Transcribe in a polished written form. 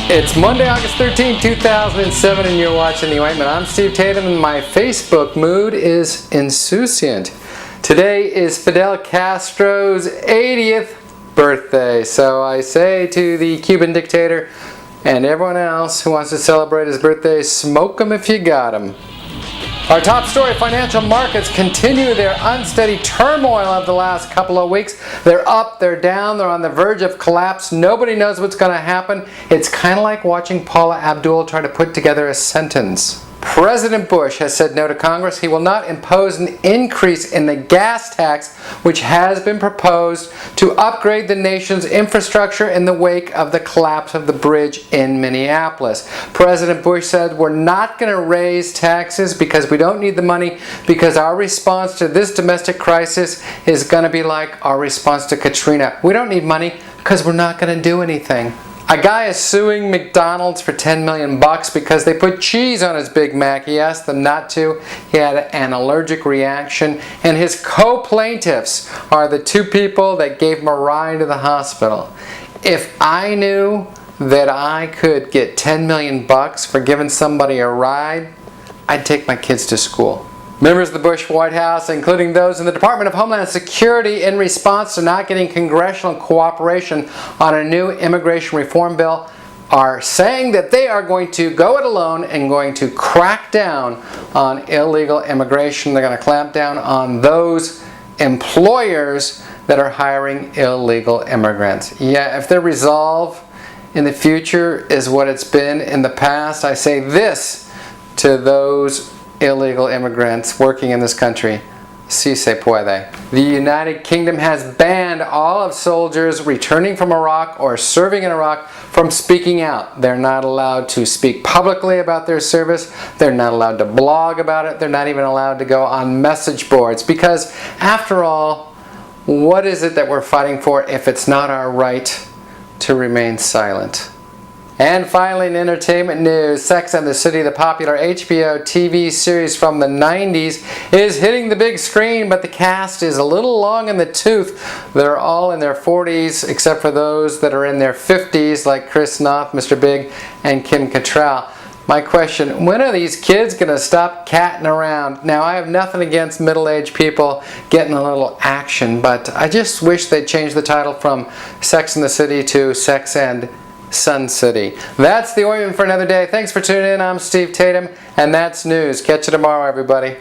It's Monday, August 13, 2007, and you're watching The Ointment. I'm Steve Tatham, and my Facebook mood is insouciant. Today is Fidel Castro's 80th birthday, so I say to the Cuban dictator and everyone else who wants to celebrate his birthday, smoke 'em if you got 'em. Our top story, financial markets continue their unsteady turmoil of the last couple of weeks. They're up, they're down, they're on the verge of collapse. Nobody knows what's going to happen. It's kind of like watching Paula Abdul try to put together a sentence. President Bush has said no to Congress. He will not impose an increase in the gas tax, which has been proposed to upgrade the nation's infrastructure in the wake of the collapse of the bridge in Minneapolis. President Bush said, we're not going to raise taxes because we don't need the money, because our response to this domestic crisis is going to be like our response to Katrina. We don't need money because we're not going to do anything. A guy is suing McDonald's for $10 million because they put cheese on his Big Mac. He asked them not to. He had an allergic reaction. And his co-plaintiffs are the two people that gave him a ride to the hospital. If I knew that I could get $10 million for giving somebody a ride, I'd take my kids to school. Members of the Bush White House, including those in the Department of Homeland Security, in response to not getting congressional cooperation on a new immigration reform bill, are saying that they are going to go it alone and going to crack down on illegal immigration. They're going to clamp down on those employers that are hiring illegal immigrants. Yeah, if their resolve in the future is what it's been in the past, I say this to those illegal immigrants working in this country: si se puede. The United Kingdom has banned all of soldiers returning from Iraq or serving in Iraq from speaking out. They're not allowed to speak publicly about their service. They're not allowed to blog about it. They're not even allowed to go on message boards, because after all, what is it that we're fighting for if it's not our right to remain silent? And finally, in entertainment news, Sex and the City, the popular HBO TV series from the 90s, is hitting the big screen, but the cast is a little long in the tooth. They're all in their 40s, except for those that are in their 50s, like Chris Noth, Mr. Big, and Kim Cattrall. My question, when are these kids going to stop catting around? Now, I have nothing against middle-aged people getting a little action, but I just wish they'd change the title from Sex and the City to Sex and Sun City. That's The Ointment for another day. Thanks for tuning in. I'm Steve Tatham, and that's news. Catch you tomorrow, everybody.